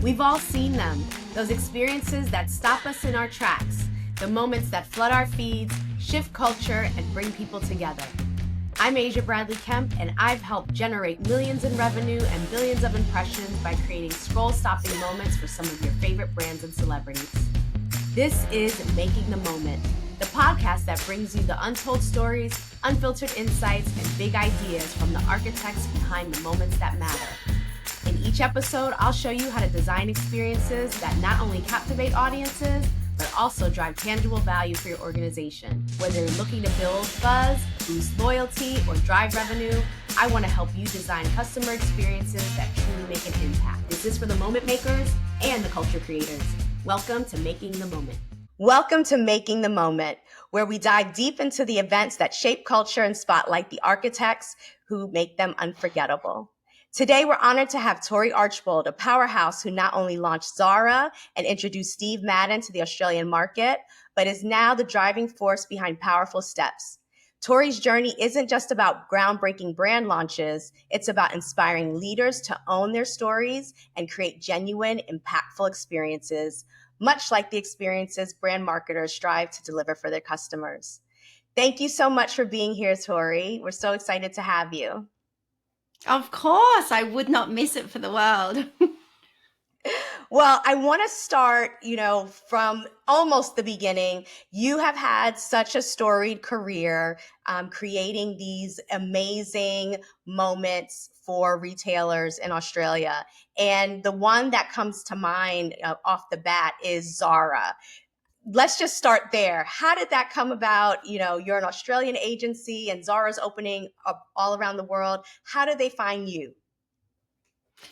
We've all seen them, those experiences that stop us in our tracks, the moments that flood our feeds, shift culture, and bring people together. I'm Aja Bradley-Kemp, and I've helped generate millions in revenue and billions of impressions by creating scroll-stopping moments for some of your favorite brands and celebrities. This is Making the Moment, the podcast that brings you the untold stories, unfiltered insights, and big ideas from the architects behind the moments that matter. In each episode, I'll show you how to design experiences that not only captivate audiences, but also drive tangible value for your organization. Whether you're looking to build buzz, boost loyalty, or drive revenue, I want to help you design customer experiences that truly make an impact. This is for the moment makers and the culture creators. Welcome to Making the Moment. Welcome to Making the Moment, where we dive deep into the events that shape culture and spotlight the architects who make them unforgettable. Today, we're honored to have Tory Archbold, a powerhouse who not only launched Zara and introduced Steve Madden to the Australian market, but is now the driving force behind Powerful Steps. Tory's journey isn't just about groundbreaking brand launches, it's about inspiring leaders to own their stories and create genuine, impactful experiences, much like the experiences brand marketers strive to deliver for their customers. Thank you so much for being here, Tory. We're so excited to have you. Of course, I would not miss it for the world. Well, I want to start, from almost the beginning. You have had such a storied career creating these amazing moments for retailers in Australia. And the one that comes to mind off the bat is Zara. Let's just start there. How did that come about? You're an Australian agency and Zara's opening up all around the world. How did they find you?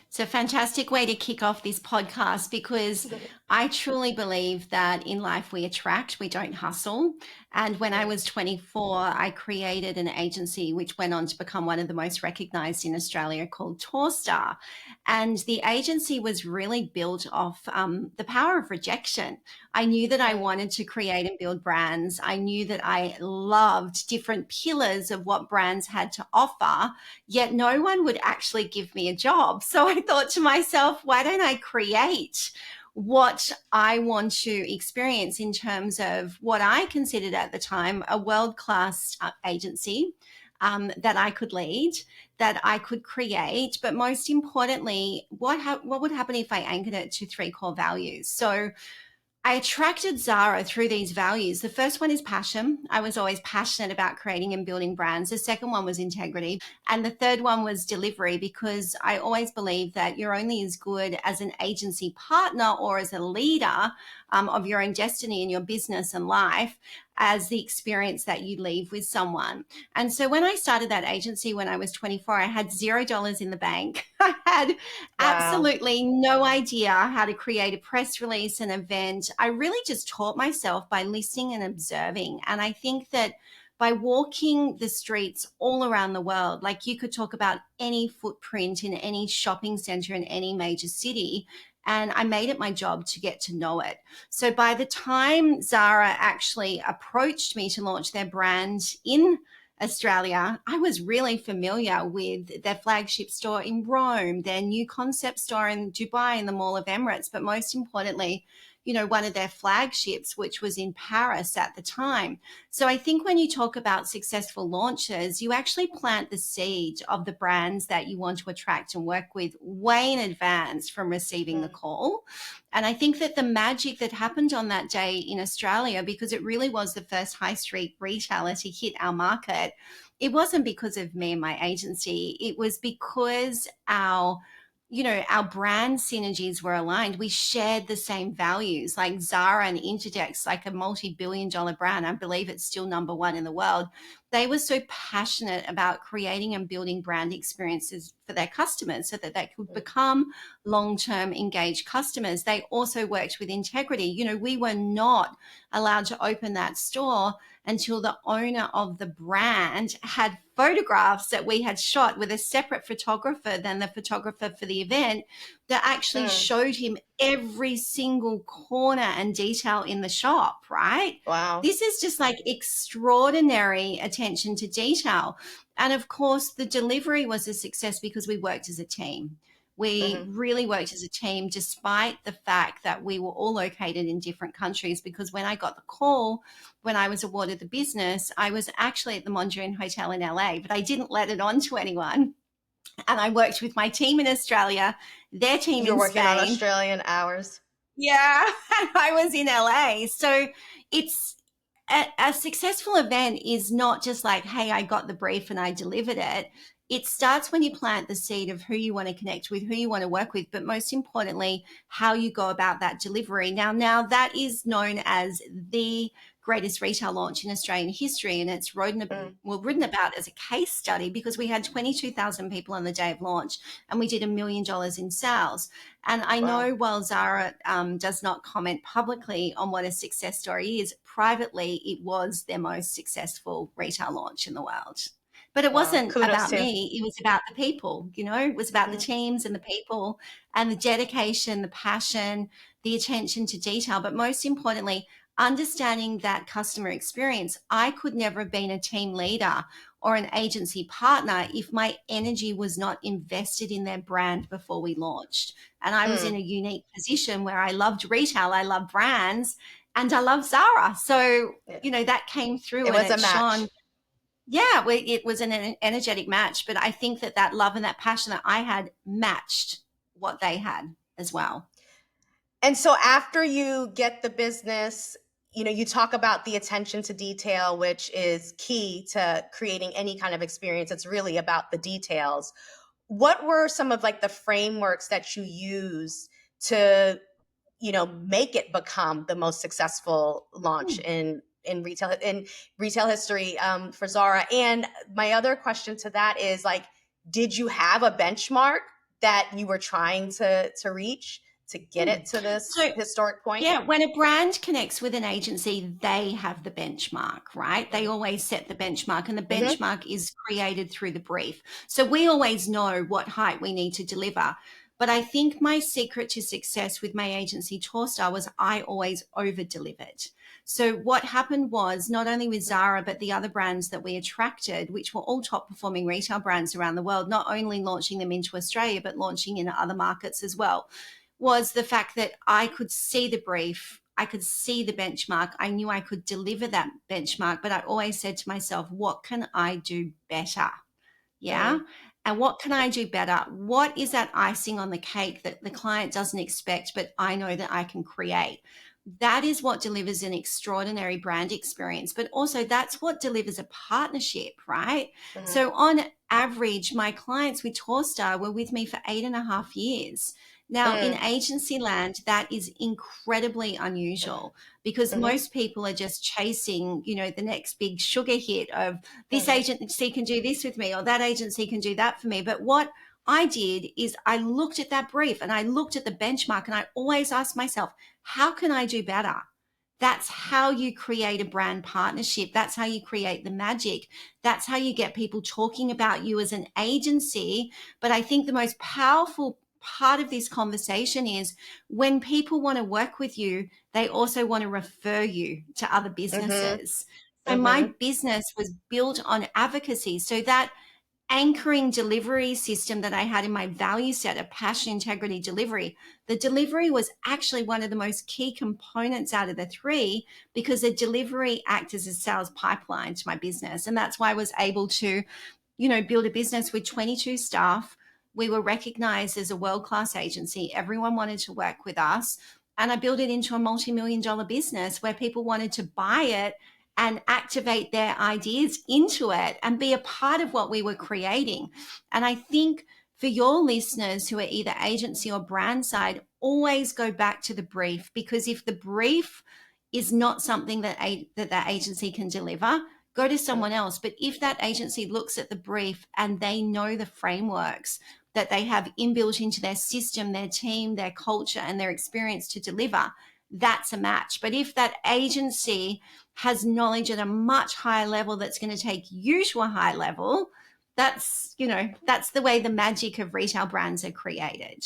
It's a fantastic way to kick off this podcast because I truly believe that in life we attract, we don't hustle. And when I was 24, I created an agency which went on to become one of the most recognized in Australia called Torstar. And the agency was really built off the power of rejection. I knew that I wanted to create and build brands. I knew that I loved different pillars of what brands had to offer, yet no one would actually give me a job. So I thought to myself, why don't I create what I want to experience in terms of what I considered at the time a world-class agency that I could lead, that I could create, but most importantly, what would happen if I anchored it to 3 core values? So I attracted Zara through these values. The first one is passion. I was always passionate about creating and building brands. The second one was integrity. And the third one was delivery, because I always believe that you're only as good as an agency partner or as a leader of your own destiny in your business and life as the experience that you leave with someone. And so when I started that agency when I was 24, I had $0 in the bank. I had absolutely no idea how to create a press release, an event. I really just taught myself by listening and observing. And I think that by walking the streets all around the world, like you could talk about any footprint in any shopping center in any major city, and I made it my job to get to know it. So by the time Zara actually approached me to launch their brand in Australia, I was really familiar with their flagship store in Rome, their new concept store in Dubai in the Mall of Emirates, but most importantly, one of their flagships, which was in Paris at the time. So I think when you talk about successful launches, you actually plant the seed of the brands that you want to attract and work with way in advance from receiving the call. And I think that the magic that happened on that day in Australia, because it really was the first high street retailer to hit our market, it wasn't because of me and my agency. It was because our brand synergies were aligned. We shared the same values, like Zara and Interdex, like a multi-billion-dollar brand. I believe it's still number 1 in the world. They were so passionate about creating and building brand experiences for their customers so that they could become long-term engaged customers. They also worked with integrity. We were not allowed to open that store until the owner of the brand had photographs that we had shot with a separate photographer than the photographer for the event that actually showed him every single corner and detail in the shop, right? Wow. This is just like extraordinary attention to detail. And of course, the delivery was a success because we worked as a team. We Mm-hmm. really worked as a team despite the fact that we were all located in different countries, because when I got the call, when I was awarded the business, I was actually at the Mondrian Hotel in LA, but I didn't let it on to anyone. And I worked with my team in Australia, their team You're in working on Spain. Australian hours. Yeah, and I was in LA. So it's a successful event is not just like, hey, I got the brief and I delivered it. It starts when you plant the seed of who you want to connect with, who you want to work with, but most importantly, how you go about that delivery. Now that is known as the greatest retail launch in Australian history, and it's written about as a case study because we had 22,000 people on the day of launch, and we did $1 million in sales. And I Wow. know while Zara does not comment publicly on what a success story is, privately, it was their most successful retail launch in the world. But it Wow. wasn't Kudos about to. me. It was about the people, it was about the Mm. teams and the people and the dedication, the passion, the attention to detail. But most importantly, understanding that customer experience. I could never have been a team leader or an agency partner if my energy was not invested in their brand before we launched. And I was in Mm. a unique position where I loved retail, I loved brands, and I love Zara. So, Yeah. that came through It and was a it shone. match. Yeah, it was an energetic match. But I think that love and that passion that I had matched what they had as well. And so after you get the business, you talk about the attention to detail, which is key to creating any kind of experience. It's really about the details. What were some of like the frameworks that you use to, make it become the most successful launch Hmm. in retail history, for Zara? And my other question to that is like, did you have a benchmark that you were trying to reach to get Hmm. it to this So historic point? yeah, when a brand connects with an agency, they have the benchmark, right? They always set the benchmark, and the Mm-hmm. benchmark is created through the brief. So we always know what height we need to deliver. But I think my secret to success with my agency Tourstar was I always over delivered. So what happened was not only with Zara, but the other brands that we attracted, which were all top performing retail brands around the world, not only launching them into Australia, but launching in other markets as well, was the fact that I could see the brief, I could see the benchmark. I knew I could deliver that benchmark, but I always said to myself, what can I do better? Yeah. Mm. And what can I do better? What is that icing on the cake that the client doesn't expect, but I know that I can create? That is what delivers an extraordinary brand experience, but also that's what delivers a partnership, right? Mm-hmm. So on average, my clients with Tourstar were with me for 8.5 years. Now, in Mm. agency land, that is incredibly unusual because Mm-hmm. most people are just chasing, the next big sugar hit of this Mm-hmm. agency can do this with me or that agency can do that for me. But what I did is I looked at that brief and I looked at the benchmark and I always asked myself, how can I do better? That's how you create a brand partnership. That's how you create the magic. That's how you get people talking about you as an agency. But I think the most powerful part of this conversation is when people want to work with you, they also want to refer you to other Mm-hmm. businesses. So Mm-hmm. my business was built on advocacy. So that anchoring delivery system that I had in my value set of passion, integrity, delivery, the delivery was actually one of the most key components out of the three because the delivery acts as a sales pipeline to my business. And that's why I was able to, build a business with 22 staff. We were recognized as a world-class agency. Everyone wanted to work with us. And I built it into a multi-million-dollar business where people wanted to buy it and activate their ideas into it and be a part of what we were creating. And I think for your listeners who are either agency or brand side, always go back to the brief, because if the brief is not something that agency can deliver, go to someone else. But if that agency looks at the brief and they know the frameworks that they have inbuilt into their system, their team, their culture, and their experience to deliver, that's a match. But if that agency has knowledge at a much higher level that's going to take you to a high level, that's the way the magic of retail brands are created.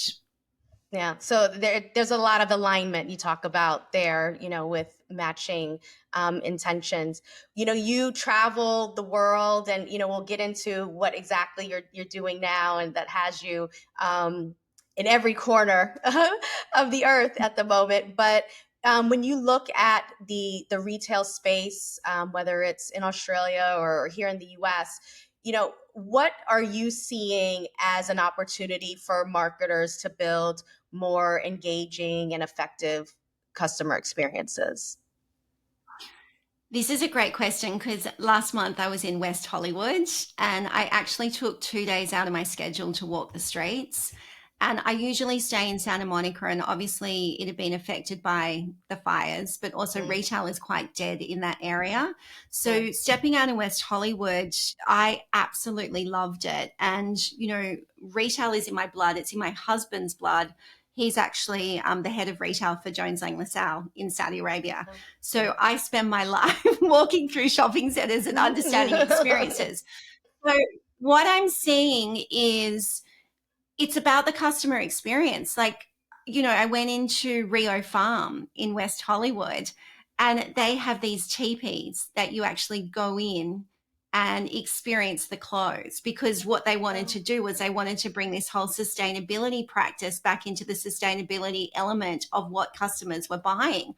Yeah. So there's a lot of alignment you talk about there, with matching intentions. You travel the world, and we'll get into what exactly you're doing now, and that has you, in every corner of the earth at the moment. But when you look at the retail space, whether it's in Australia or here in the US, what are you seeing as an opportunity for marketers to build more engaging and effective customer experiences? This is a great question because last month I was in West Hollywood and I actually took 2 days out of my schedule to walk the streets. And I usually stay in Santa Monica, and obviously it had been affected by the fires, but also Mm, retail is quite dead in that area. mm, So stepping out in West Hollywood, I absolutely loved it. And, retail is in my blood, it's in my husband's blood. He's actually the head of retail for Jones Lang LaSalle in Saudi Arabia. So I spend my life walking through shopping centers and understanding mm. experiences. So what I'm seeing is it's about the customer experience. Like, I went into Rio Farm in West Hollywood and they have these teepees that you actually go in and experience the clothes, because what they wanted to do was they wanted to bring this whole sustainability practice back into the sustainability element of what customers were buying.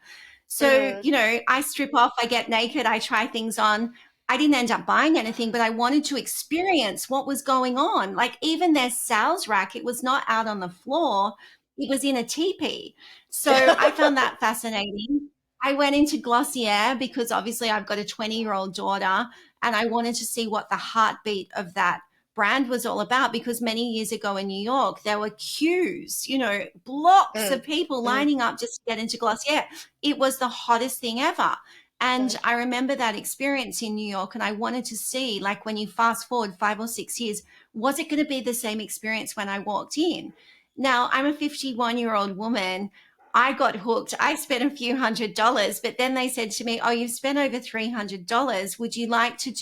So, Mm, I strip off, I get naked, I try things on. I didn't end up buying anything, but I wanted to experience what was going on. Like even their sales rack, it was not out on the floor, it was in a teepee. So I found that fascinating. I went into Glossier because obviously I've got a 20-year-old daughter and I wanted to see what the heartbeat of that brand was all about, because many years ago in New York, there were queues, blocks mm, of people mm, lining up just to get into Glossier. It was the hottest thing ever. And mm, I remember that experience in New York, and I wanted to see, like, when you fast forward 5 or 6 years, was it going to be the same experience when I walked in? Now, I'm a 51-year-old woman. I got hooked. I spent a few $100s, but then they said to me, "Oh, you've spent over $300. Would you like to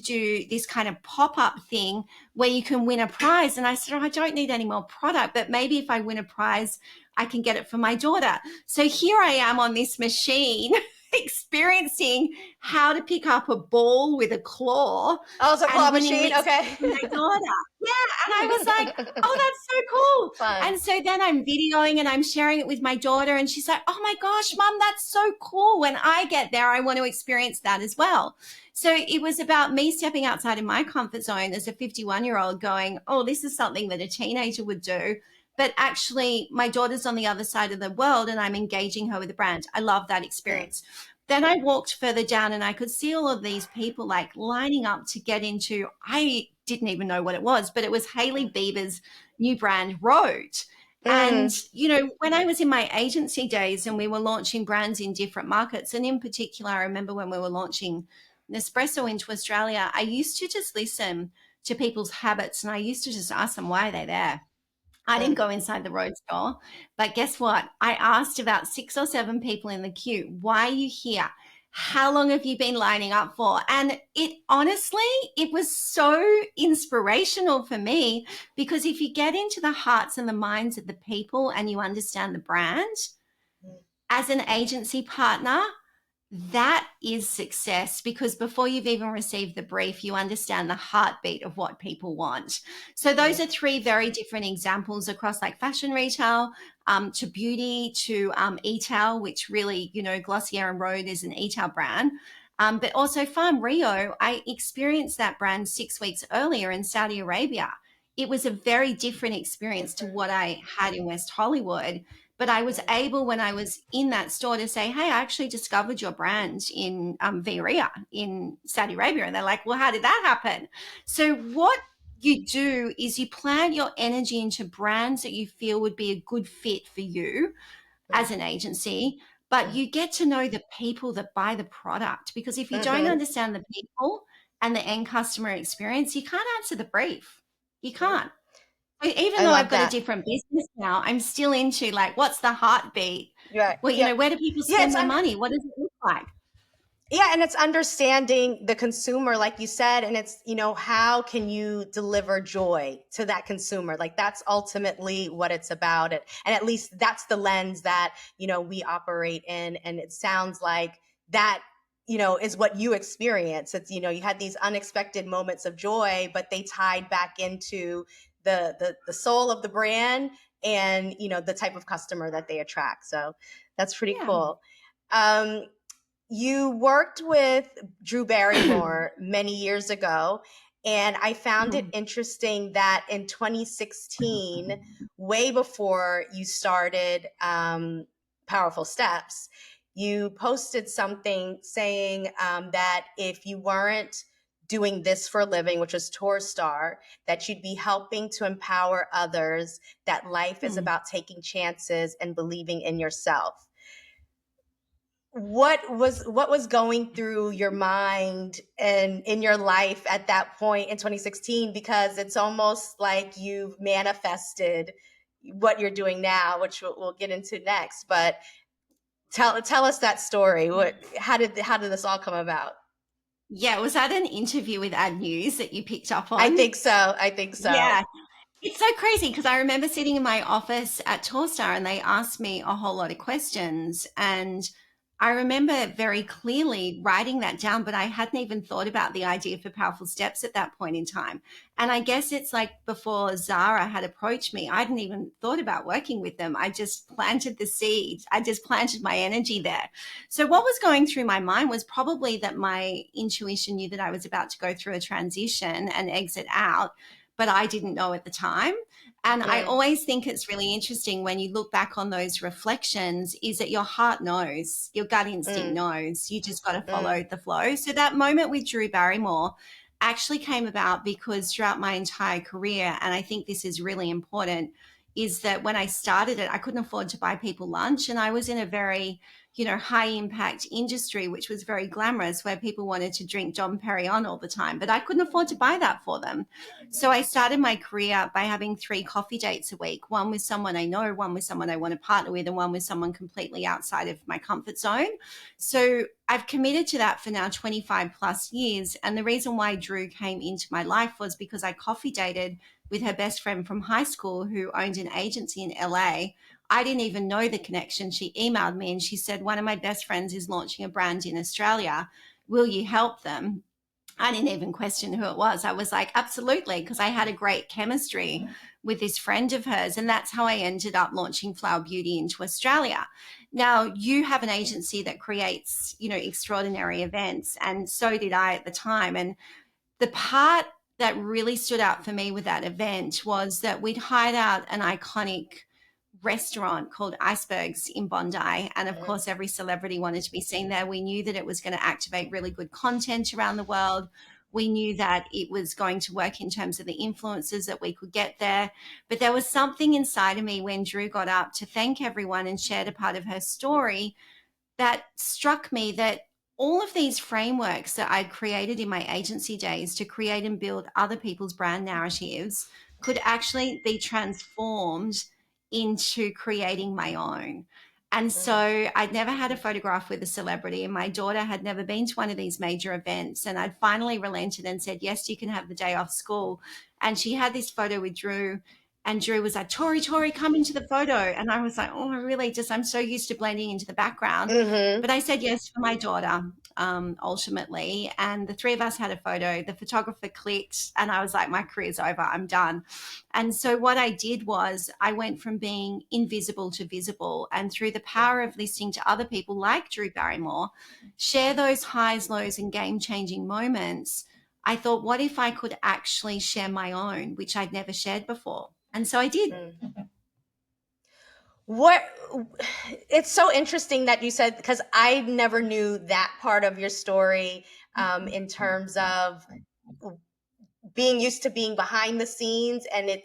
do this kind of pop-up thing where you can win a prize?" And I said, "Oh, I don't need any more product, but maybe if I win a prize, I can get it for my daughter." So here I am on this machine experiencing how to pick up a ball with a claw oh, it's a claw and winning machine. lipstick Okay. for my daughter. Yeah. And I was like, oh, that's so cool. Fun. And so then I'm videoing and I'm sharing it with my daughter. And she's like, oh my gosh, mom, that's so cool. When I get there, I want to experience that as well. So it was about me stepping outside of my comfort zone as a 51-year-old going, oh, this is something that a teenager would do. But actually, my daughter's on the other side of the world and I'm engaging her with the brand. I love that Mm, experience. Then I walked further down and I could see all of these people like lining up to get into, I didn't even know what it was, but it was Hailey Bieber's new brand, Rode. And, mm, when I was in my agency days and we were launching brands in different markets, and in particular, I remember when we were launching Nespresso into Australia, I used to just listen to people's habits and I used to just ask them, why are they there? I didn't mm. go inside the road store, but guess what? I asked about 6 or 7 people in the queue, why are you here? How long have you been lining up for? And it honestly, it was so inspirational for me, because if you get into the hearts and the minds of the people and you understand the brand as an agency partner, that is success, because before you've even received the brief, you understand the heartbeat of what people want. So those Mm, are 3 very different examples across like fashion retail, to beauty, to e-tail, which really, Glossier and Rode is an e-tail brand. But also Farm Rio, I experienced that brand 6 weeks earlier in Saudi Arabia. It was a very different experience to different. what I had in West Hollywood. But I was Mm, able, when I was in that store, to say, hey, I actually discovered your brand in Varia in Saudi Arabia. And they're like, well, how did that happen? So what you do is you plan your energy into brands that you feel would be a good fit for you mm, as an agency, but mm, you get to know the people that buy the product. Because if you don't mhm, understand the people and the end customer experience, you can't answer the brief. You mm. can't. Even I though I've love got a that. different business now, I'm still into like, what's the heartbeat? Right. Well, Yep. where do people Yeah, spend their money? What does it look like? yeah, and it's understanding the consumer, like you said, and it's, how can you deliver joy to that consumer? Like that's ultimately what it's about. And at least that's the lens that, we operate in. And it sounds like that, is what you experience. It's, you had these unexpected moments of joy, but they tied back into the soul of the brand and, you know, the type of customer that they attract. So that's pretty Yeah. cool. You worked with Drew Barrymore many years ago, and I found it interesting that in 2016, way before you started Powerful Steps, you posted something saying that if you weren't doing this for a living, which was tour star, that you'd be helping to empower others, that life is about taking chances and believing in yourself. What was going through your mind and in your life at that point in 2016? Because it's almost like you've manifested what you're doing now, which we'll get into next. But tell us that story. How did this all come about? Yeah, was that an interview with Ad News that you picked up I on? think so. I think so. Yeah. It's so crazy because I remember sitting in my office at Torstar and they asked me a whole lot of questions. And I remember very clearly writing that down, but I hadn't even thought about the idea for Powerful Steps at that point in time. And I guess it's like before Zara had approached me, I hadn't even thought about working with them. I just planted the seed. I just planted my energy there. So what was going through my mind was probably that my intuition knew that I was about to go through a transition and exit out, but I didn't know at the time. And I always think it's really interesting when you look back on those reflections is that your heart knows, your gut instinct knows. You just got to follow the flow. So that moment with Drew Barrymore actually came about because throughout my entire career, and I think this is really important, is that when I started it, I couldn't afford to buy people lunch. And I was in a very, high impact industry, which was very glamorous, where people wanted to drink Dom Perignon all the time, but I couldn't afford to buy that for them. So I started my career by having 3 coffee dates a week, one with someone I know, one with someone I want to partner with, and one with someone completely outside of my comfort zone. So I've committed to that for now 25 plus years. And the reason why Drew came into my life was because I coffee dated with her best friend from high school who owned an agency in LA. I didn't even know the connection. She emailed me and she said, one of my best friends is launching a brand in Australia. Will you help them? I didn't even question who it was. I was like, absolutely, because I had a great chemistry with this friend of hers. And that's how I ended up launching Flower Beauty into Australia. Now, you have an agency that creates, extraordinary events. And so did I at the time. And the part that really stood out for me with that event was that we'd hired out an iconic restaurant called Icebergs in Bondi. And of course, every celebrity wanted to be seen there. We knew that it was going to activate really good content around the world. We knew that it was going to work in terms of the influences that we could get there. But there was something inside of me when Drew got up to thank everyone and shared a part of her story that struck me that all of these frameworks that I'd created in my agency days to create and build other people's brand narratives could actually be transformed into creating my own. And so I'd never had a photograph with a celebrity, and my daughter had never been to one of these major events. And I'd finally relented and said, yes, you can have the day off school. And she had this photo with Drew, and Drew was like, Tori, come into the photo. And I was like, oh, I'm so used to blending into the background. But I said yes for my daughter, ultimately. And the 3 of us had a photo. The photographer clicked, and I was like, my career's over. I'm done. And so what I did was I went from being invisible to visible. And through the power of listening to other people like Drew Barrymore share those highs, lows, and game-changing moments, I thought, what if I could actually share my own, which I'd never shared before? And so I did. What It's so interesting that you said, because I never knew that part of your story, in terms of being used to being behind the scenes and it,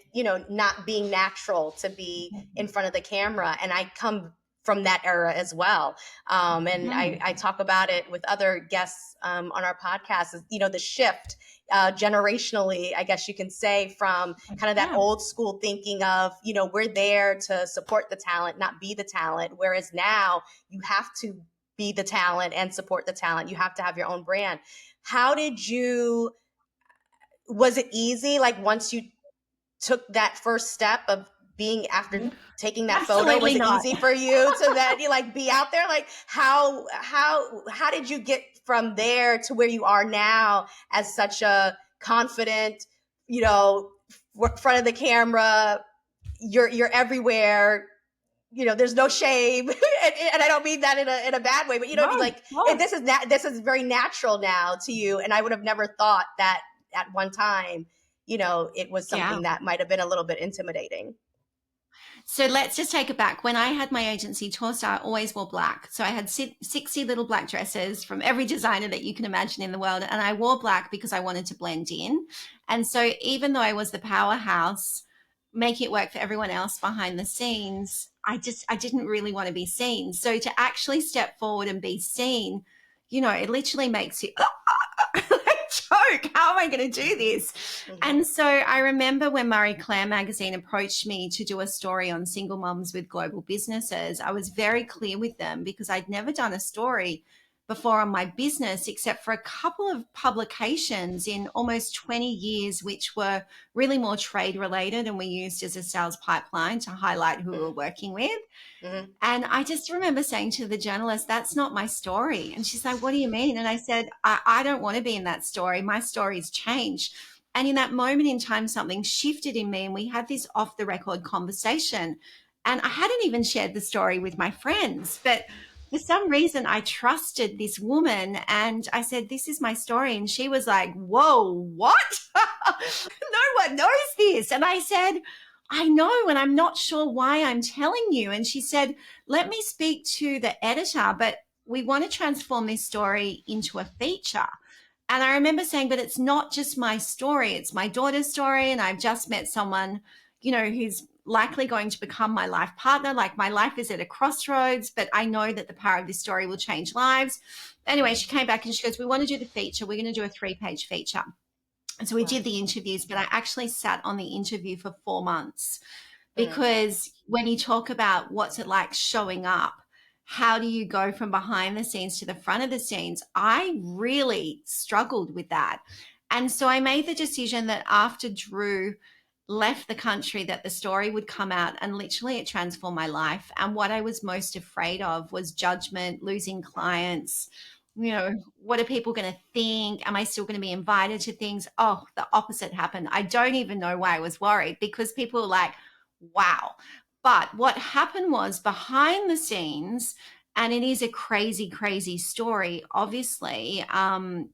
not being natural to be in front of the camera. And I come from that era as well. And I talk about it with other guests on our podcast, the shift generationally, I guess you can say, from kind of that old school thinking of, we're there to support the talent, not be the talent. Whereas now you have to be the talent and support the talent. You have to have your own brand. Was it easy? Like once you took that first step of being after taking that photo, was Absolutely it not. easy for you to then you be out there? Like how did you get from there to where you are now as such a confident, front of the camera, you're everywhere. There's no shame, and I don't mean that in a bad way, but what I mean, like, this is very natural now to you, and I would have never thought that at one time, it was something that might have been a little bit intimidating. So let's just take it back. When I had my agency, Torstar, I always wore black. So I had 60 little black dresses from every designer that you can imagine in the world. And I wore black because I wanted to blend in. And so even though I was the powerhouse, making it work for everyone else behind the scenes, I didn't really want to be seen. So to actually step forward and be seen, it literally makes you joke. How am I going to do this? Mm-hmm. And so I remember when Marie Claire magazine approached me to do a story on single moms with global businesses, I was very clear with them because I'd never done a story before on my business except for a couple of publications in almost 20 years, which were really more trade related and we used as a sales pipeline to highlight who we were working with. Mm-hmm. And I just remember saying to the journalist, that's not my story. And she's like, what do you mean? And I said, I don't want to be in that story. My story's changed. And in that moment in time, something shifted in me and we had this off the record conversation. And I hadn't even shared the story with my friends, but for some reason I trusted this woman and I said, this is my story. And she was like, whoa, what? No one knows this. And I said, I know, and I'm not sure why I'm telling you. And she said, let me speak to the editor, but we want to transform this story into a feature. And I remember saying, but it's not just my story, it's my daughter's story. And I've just met someone, who's likely going to become my life partner. Like my life is at a crossroads, but I know that the power of this story will change lives. Anyway, she came back and she goes, we want to do the feature. We're going to do a 3-page feature. And so we did the interviews, but I actually sat on the interview for 4 months because when you talk about what's it like showing up, how do you go from behind the scenes to the front of the scenes? I really struggled with that. And so I made the decision that after Drew left the country that the story would come out and literally it transformed my life. And what I was most afraid of was judgment, losing clients, what are people going to think? Am I still going to be invited to things? Oh, the opposite happened. I don't even know why I was worried because people were like, wow. But what happened was behind the scenes, and it is a crazy, crazy story, obviously,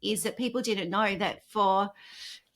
is that people didn't know that for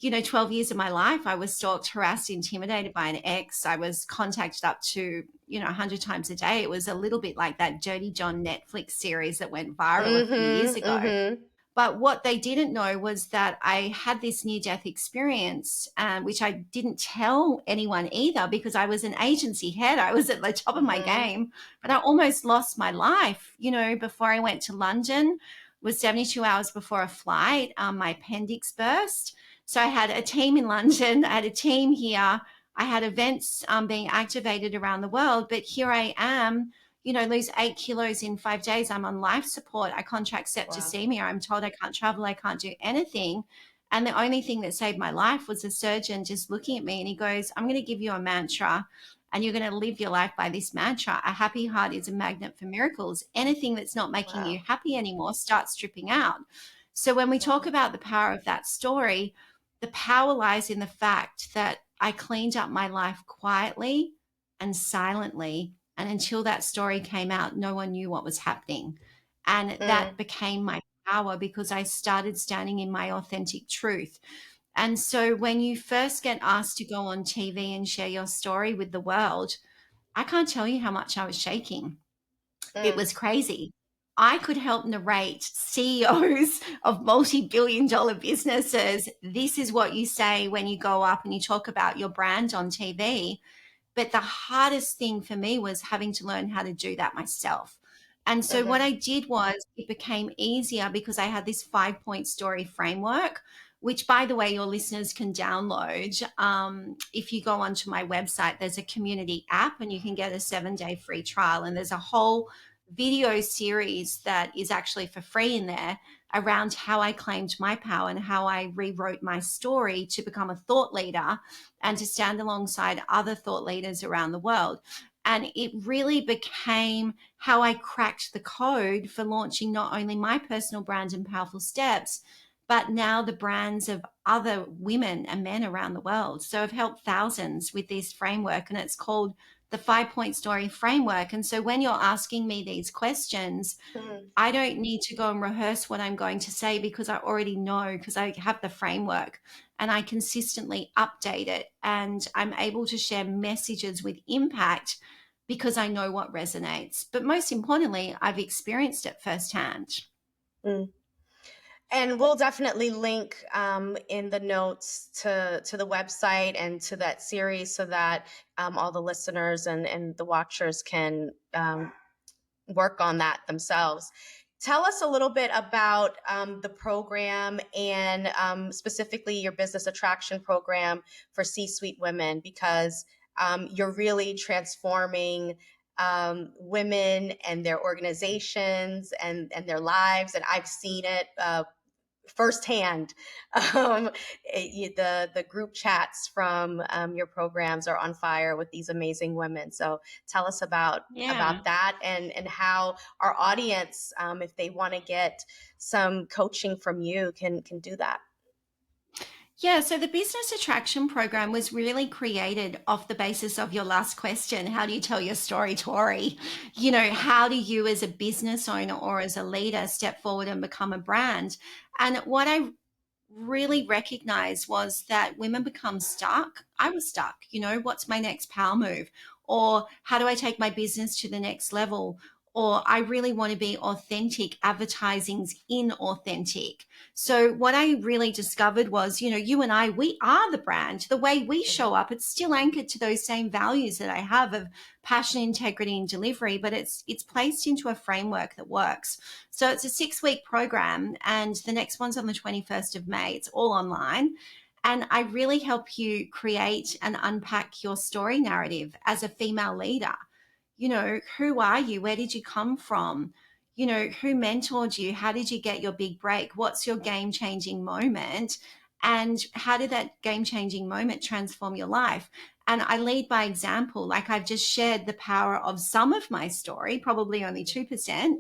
12 years of my life, I was stalked, harassed, intimidated by an ex. I was contacted up to, 100 times a day. It was a little bit like that Dirty John Netflix series that went viral a few years ago. Mm-hmm. But what they didn't know was that I had this near-death experience, which I didn't tell anyone either because I was an agency head. I was at the top of my game, but I almost lost my life, before I went to London. It was 72 hours before a flight. My appendix burst. So I had a team in London, I had a team here, I had events being activated around the world, but here I am, lose 8 kilos in 5 days. I'm on life support. I contract septicemia. I'm told I can't travel. I can't do anything. And the only thing that saved my life was a surgeon just looking at me and he goes, I'm going to give you a mantra and you're going to live your life by this mantra. A happy heart is a magnet for miracles. Anything that's not making you happy anymore starts stripping out. So when we talk about the power of that story, the power lies in the fact that I cleaned up my life quietly and silently. And until that story came out, no one knew what was happening. And that became my power because I started standing in my authentic truth. And so when you first get asked to go on TV and share your story with the world, I can't tell you how much I was shaking. It was crazy. I could help narrate CEOs of multi-billion-dollar businesses. This is what you say when you go up and you talk about your brand on TV. But the hardest thing for me was having to learn how to do that myself. And so what I did was it became easier because I had this 5-point story framework, which, by the way, your listeners can download. If you go onto my website, there's a community app and you can get a 7-day free trial. And there's a whole video series that is actually for free in there around how I claimed my power and how I rewrote my story to become a thought leader and to stand alongside other thought leaders around the world. And it really became how I cracked the code for launching not only my personal brand and powerful steps, but now the brands of other women and men around the world. So I've helped thousands with this framework, and it's called the 5-point story framework. And so when you're asking me these questions, I don't need to go and rehearse what I'm going to say, because I already know, because I have the framework and I consistently update it, and I'm able to share messages with impact because I know what resonates. But most importantly, I've experienced it firsthand. And we'll definitely link in the notes to the website and to that series, so that all the listeners and the watchers can work on that themselves. Tell us a little bit about the program, and specifically your business attraction program for C-suite women, because you're really transforming women and their organizations and their lives. And I've seen it firsthand. The group chats from your programs are on fire with these amazing women. So tell us about that, and how our audience, if they want to get some coaching from you, can do that. Yeah, so the business attraction program was really created off the basis of your last question. How do you tell your story, Tory? You know, how do you as a business owner or as a leader step forward and become a brand? And what I really recognized was that women become stuck. I was stuck, you know, what's my next power move? Or how do I take my business to the next level? Or I really want to be authentic, advertising's inauthentic. So what I really discovered was, you know, you and I, we are the brand. The way we show up, it's still anchored to those same values that I have of passion, integrity, and delivery, but it's placed into a framework that works. So it's a 6-week program, and the next one's on the 21st of May. It's all online. And I really help you create and unpack your story narrative as a female leader. You know, who are you? Where did you come from? You know, who mentored you? How did you get your big break? What's your game-changing moment? And how did that game-changing moment transform your life? And I lead by example. Like, I've just shared the power of some of my story, probably only 2%,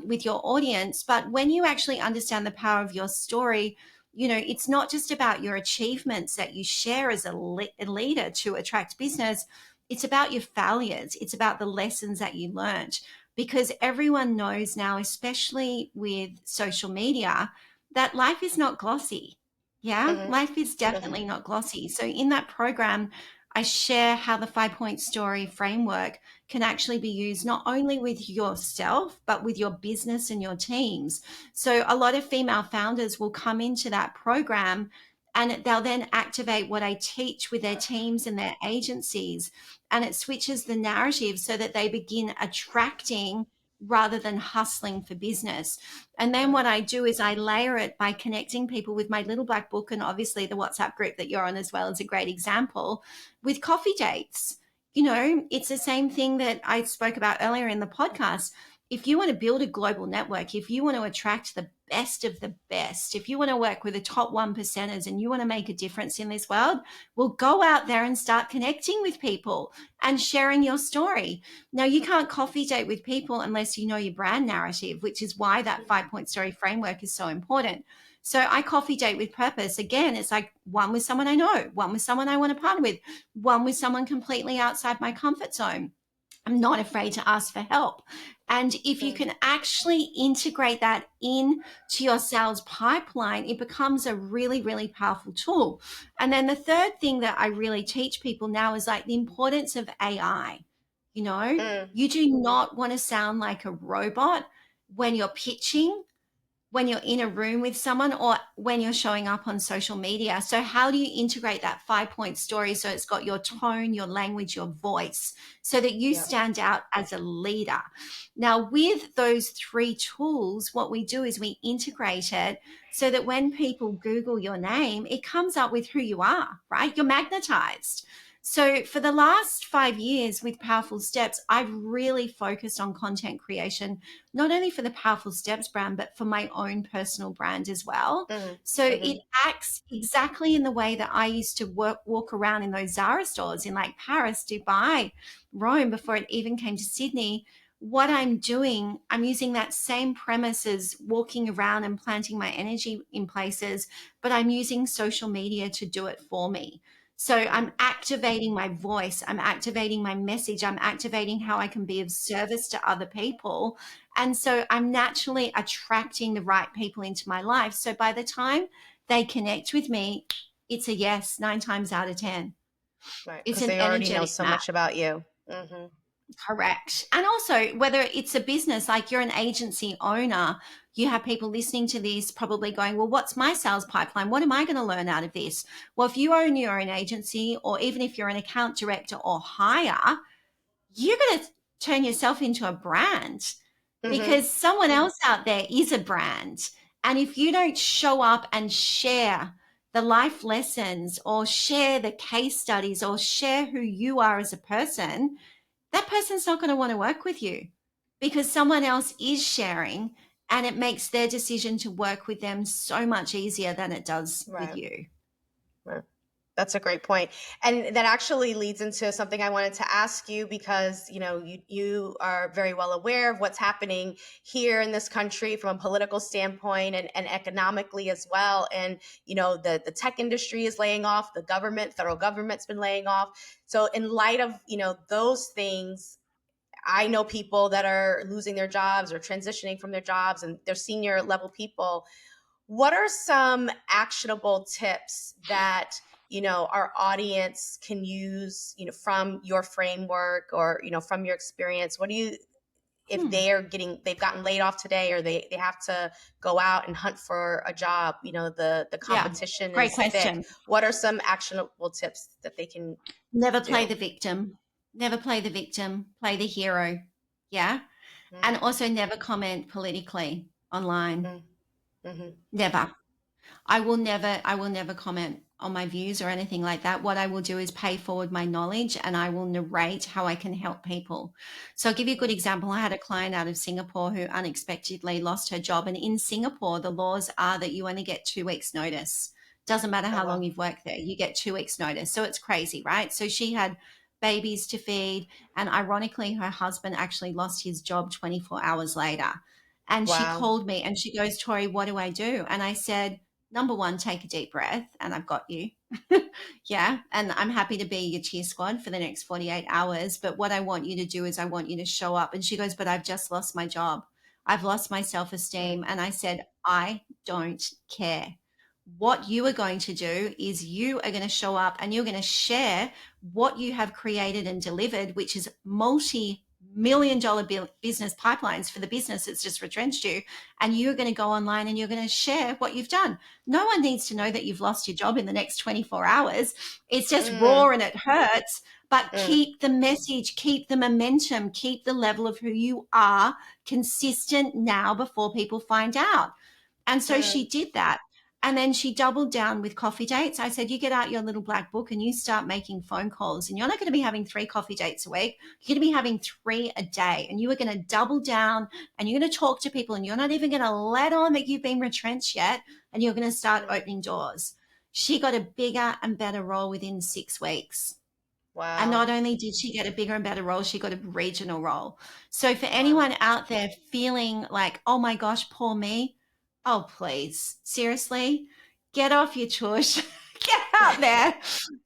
with your audience. But when you actually understand the power of your story, you know, it's not just about your achievements that you share as a leader to attract business. It's about your failures. It's about the lessons that you learned, because everyone knows now, especially with social media, that life is not glossy. Yeah, life is definitely not glossy. So in that program, I share how the 5-point story framework can actually be used not only with yourself, but with your business and your teams. So a lot of female founders will come into that program, and they'll then activate what I teach with their teams and their agencies. And it switches the narrative so that they begin attracting rather than hustling for business. And then what I do is I layer it by connecting people with my little black book, and obviously the WhatsApp group that you're on as well is a great example, with coffee dates. You know, it's the same thing that I spoke about earlier in the podcast. If you want to build a global network, if you want to attract the best of the best, if you want to work with the top 1%ers and you want to make a difference in this world, well, go out there and start connecting with people and sharing your story. Now, you can't coffee date with people unless you know your brand narrative, which is why that 5-point story framework is so important. So I coffee date with purpose. Again, it's like one with someone I know, one with someone I want to partner with, one with someone completely outside my comfort zone. I'm not afraid to ask for help. And if you can actually integrate that into your sales pipeline, it becomes a really, really powerful tool. And then the third thing that I really teach people now is like the importance of AI. You know, you do not want to sound like a robot when you're pitching, when you're in a room with someone, or when you're showing up on social media. So how do you integrate that 5-point story so it's got your tone, your language, your voice, so that you stand out as a leader? Now, with those 3 tools, what we do is we integrate it so that when people Google your name, it comes up with who you are, right? You're magnetized. So for the last 5 years with Powerful Steps, I've really focused on content creation, not only for the Powerful Steps brand, but for my own personal brand as well. So it acts exactly in the way that I used to walk around in those Zara stores in like Paris, Dubai, Rome, before it even came to Sydney, what I'm doing, I'm using that same premise as walking around and planting my energy in places, but I'm using social media to do it for me. So I'm activating my voice, I'm activating my message, I'm activating how I can be of service to other people. And so I'm naturally attracting the right people into my life. So by the time they connect with me, it's a yes, 9 times out of 10. Right. It's Because an they already know energetic so match. much about you. Mm-hmm. Correct. And also, whether it's a business, like you're an agency owner, you have people listening to this probably going, well, what's my sales pipeline? What am I going to learn out of this? Well, if you own your own agency, or even if you're an account director or hire, you're going to turn yourself into a brand, Mm-hmm. because someone else out there is a brand. And if you don't show up and share the life lessons or share the case studies or share who you are as a person, that person's not going to want to work with you, because someone else is sharing, and it makes their decision to work with them so much easier than it does with Right. you. Right. That's a great point. And that actually leads into something I wanted to ask you, because, you are very well aware of what's happening here in this country from a political standpoint, and economically as well. And, the tech industry is laying off, the federal government's been laying off. So in light of, those things, I know people that are losing their jobs or transitioning from their jobs, and they're senior level people. What are some actionable tips that, our audience can use, from your framework, or, from your experience? What do you, if they've gotten laid off today, or they have to go out and hunt for a job, the Yeah, competition great is thick. question. What are some actionable tips that they can Never play do? the victim. Never play the victim. Play the hero. Yeah. And Mm, also never comment politically online. mm, mhm, Never. I will never comment on my views or anything like that. What I will do is pay forward my knowledge, and I will narrate how I can help people. So I'll give you a good example. I had a client out of Singapore who unexpectedly lost her job. And in Singapore, the laws are that you only get 2 weeks notice. Doesn't matter Oh, how long wow. you've worked there, you get 2 weeks notice. So it's crazy, right? So she had babies to feed. And ironically, her husband actually lost his job 24 hours later. And she Wow. called me and she goes, Tori, what do I do? And I said, number one, take a deep breath, and I've got you. Yeah. And I'm happy to be your cheer squad for the next 48 hours. But what I want you to do is I want you to show up. And she goes, but I've just lost my job. I've lost my self Mm, esteem. And I said, I don't care. What you are going to do is you are going to show up and you're going to share what you have created and delivered, which is multi-million-dollar business pipelines for the business that's just retrenched you. And you're going to go online and you're going to share what you've done. No one needs to know that you've lost your job in the next 24 hours. It's just mm, raw and it hurts, but mm, keep the message, keep the momentum, keep the level of who you are consistent now before people find out. And so mm, she did that. And then she doubled down with coffee dates. I said, you get out your little black book and you start making phone calls. And you're not going to be having 3 coffee dates a week. You're going to be having 3 a day. And you are going to double down and you're going to talk to people, and you're not even going to let on that you've been retrenched yet. And you're going to start mm. opening doors. She got a bigger and better role within 6 weeks. And Wow. not only did she get a bigger and better role, she got a regional role. So for Wow. anyone out there feeling like, oh my gosh, poor me, oh, please, seriously, get off your tush, get out there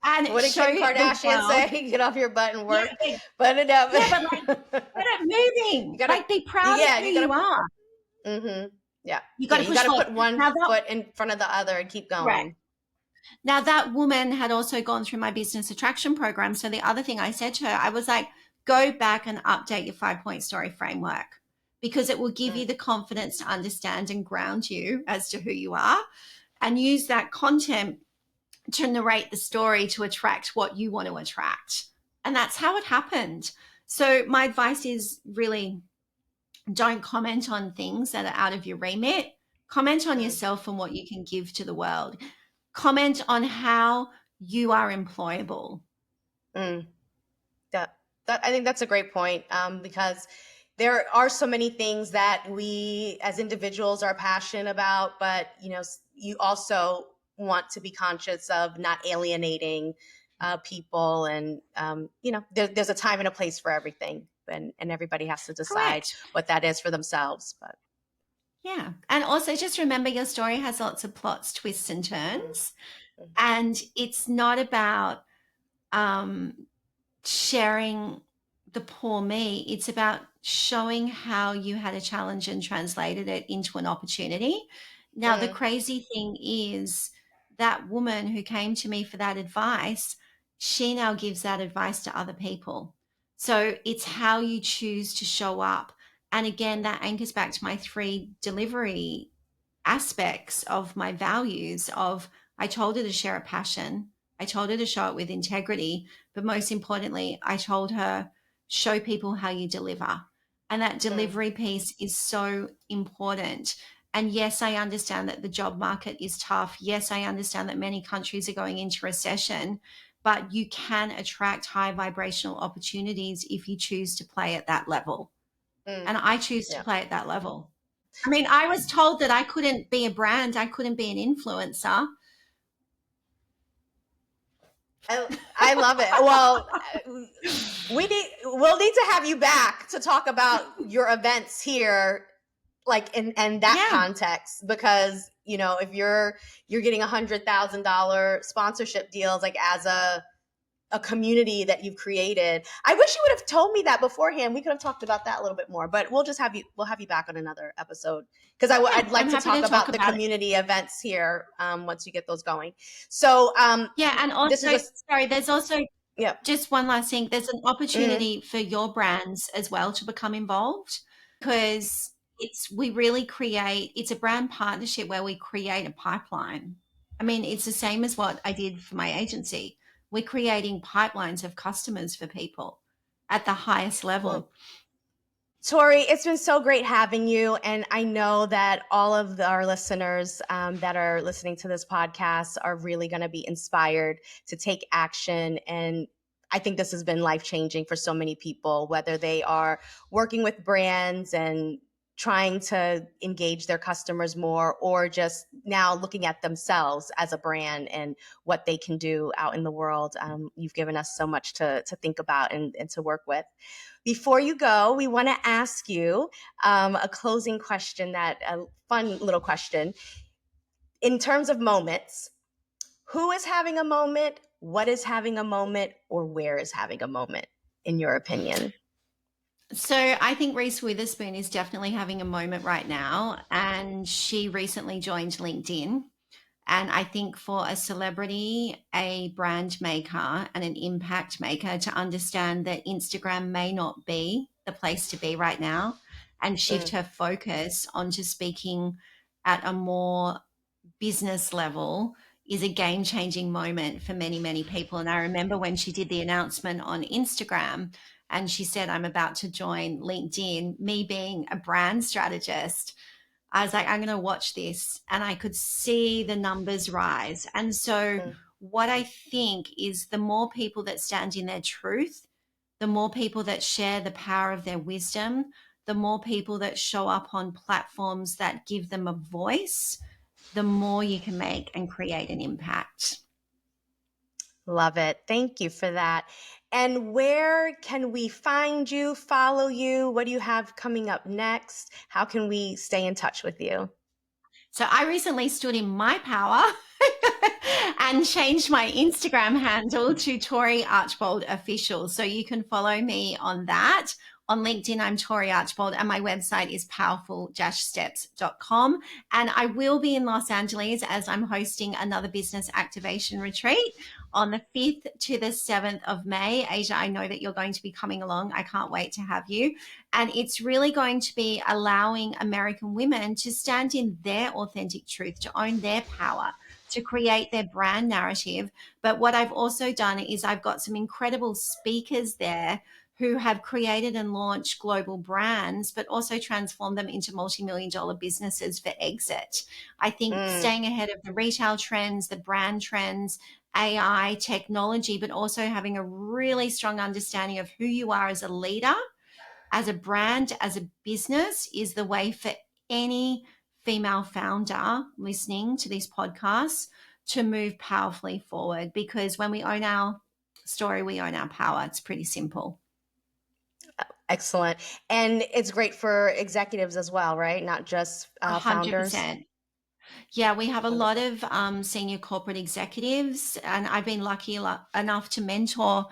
What and did show Kim the Kardashian world. say? Get off your butt and Yeah, work. But it yeah, but like, get it you moving. gotta, Like, be proud of yeah, who you gotta, you are. yeah, You got yeah, to you push gotta forward. put one Now that foot in front of the other and keep correct. going. Now, that woman had also gone through my business attraction program. So the other thing I said to her, I was like, go back and update your 5-point story framework, because it will give Mm, you the confidence to understand and ground you as to who you are, and use that content to narrate the story to attract what you want to attract. And that's how it happened. So my advice is really, don't comment on things that are out of your remit. Comment on mm, yourself and what you can give to the world. Comment on how you are employable. mm. That I think that's a great point, because there are so many things that we as individuals are passionate about, but you also want to be conscious of not alienating people, and there's a time and a place for everything. and everybody has to decide Correct. what that is for themselves. But Yeah. And also just remember your story has lots of plots, twists, and turns. And it's not about sharing the poor me. It's about showing how you had a challenge and translated it into an opportunity. Now, the crazy thing is that woman who came to me for that advice, she now gives that advice to other people. So it's how you choose to show up. And again, that anchors back to my 3 delivery aspects of my values of I told her to share a passion. I told her to show it with integrity. But most importantly, I told her, show people how you deliver. And that delivery piece is so important. And yes, I understand that the job market is tough. Yes, I understand that many countries are going into recession, but you can attract high vibrational opportunities if you choose to play at that level. And I choose to play at that level. I mean, I was told that I couldn't be a brand, I couldn't be an influencer. I love it. Well, we'll need to have you back to talk about your events here, like in that context, because if you're getting $100,000 sponsorship deals, like as a community that you've created. I wish you would have told me that beforehand. We could have talked about that a little bit more, but we'll have you back on another episode, because I'd like to talk about the community events here once you get those going. So and also there's also just one last thing. There's an opportunity for your brands as well to become involved, because it's a brand partnership where we create a pipeline. I mean, it's the same as what I did for my agency. We're creating pipelines of customers for people at the highest level. Tory, it's been so great having you. And I know that all of our listeners that are listening to this podcast are really going to be inspired to take action. And I think this has been life-changing for so many people, whether they are working with brands and trying to engage their customers more, or just now looking at themselves as a brand and what they can do out in the world. You've given us so much to think about and to work with. Before you go, we want to ask you a closing question, a fun little question. In terms of moments, who is having a moment, what is having a moment, or where is having a moment, in your opinion? So I think Reese Witherspoon is definitely having a moment right now, and she recently joined LinkedIn. And I think for a celebrity, a brand maker, and an impact maker to understand that Instagram may not be the place to be right now, and shift her focus onto speaking at a more business level is a game-changing moment for many, many people. And I remember when she did the announcement on Instagram and she said, I'm about to join LinkedIn, me being a brand strategist, I was like, I'm going to watch this. And I could see the numbers rise. And so what I think is the more people that stand in their truth, the more people that share the power of their wisdom, the more people that show up on platforms that give them a voice, the more you can make and create an impact. Love it. Thank you for that. And where can we find you, follow you? What do you have coming up next? How can we stay in touch with you? So I recently stood in my power and changed my Instagram handle to Tory Archbold Official. So you can follow me on that. On LinkedIn, I'm Tory Archbold, and my website is powerful-steps.com. And I will be in Los Angeles as I'm hosting another business activation retreat on the 5th to the 7th of May. Aja, I know that you're going to be coming along. I can't wait to have you. And it's really going to be allowing American women to stand in their authentic truth, to own their power, to create their brand narrative. But what I've also done is I've got some incredible speakers there who have created and launched global brands, but also transformed them into multi-million-dollar businesses for exit. I think staying ahead of the retail trends, the brand trends, AI, technology, but also having a really strong understanding of who you are as a leader, as a brand, as a business is the way for any female founder listening to these podcasts to move powerfully forward. Because when we own our story, we own our power. It's pretty simple. Excellent. And it's great for executives as well, right? Not just founders. 100%. Yeah, we have a lot Wonderful. of senior corporate executives, and I've been lucky enough to mentor,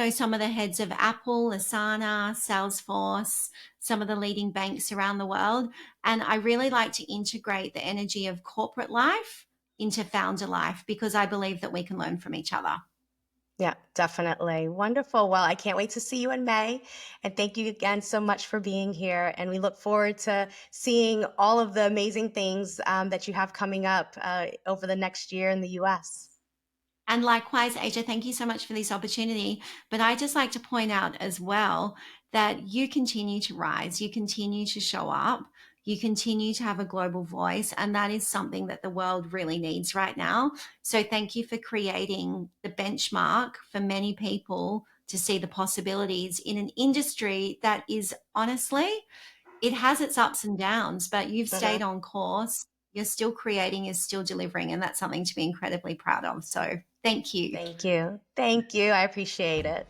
some of the heads of Apple, Asana, Salesforce, some of the leading banks around the world. And I really like to integrate the energy of corporate life into founder life because I believe that we can learn from each other. Yeah, definitely. Wonderful. Well, I can't wait to see you in May. And thank you again so much for being here. And we look forward to seeing all of the amazing things that you have coming up over the next year in the US. And likewise, Aja, thank you so much for this opportunity. But I just like to point out as well that you continue to rise, you continue to show up, you continue to have a global voice. And that is something that the world really needs right now. So thank you for creating the benchmark for many people to see the possibilities in an industry that is honestly, it has its ups and downs, but you've stayed on course. You're still creating, you're still delivering, and that's something to be incredibly proud of. So thank you. Thank you. Thank you. I appreciate it.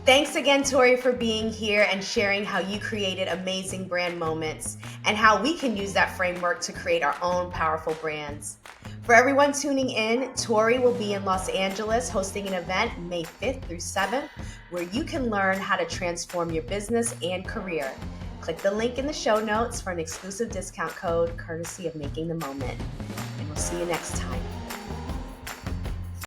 Thanks again, Tory, for being here and sharing how you created amazing brand moments and how we can use that framework to create our own powerful brands. For everyone tuning in, Tory will be in Los Angeles hosting an event May 5th through 7th where you can learn how to transform your business and career. Click the link in the show notes for an exclusive discount code courtesy of Making the Moment. And we'll see you next time.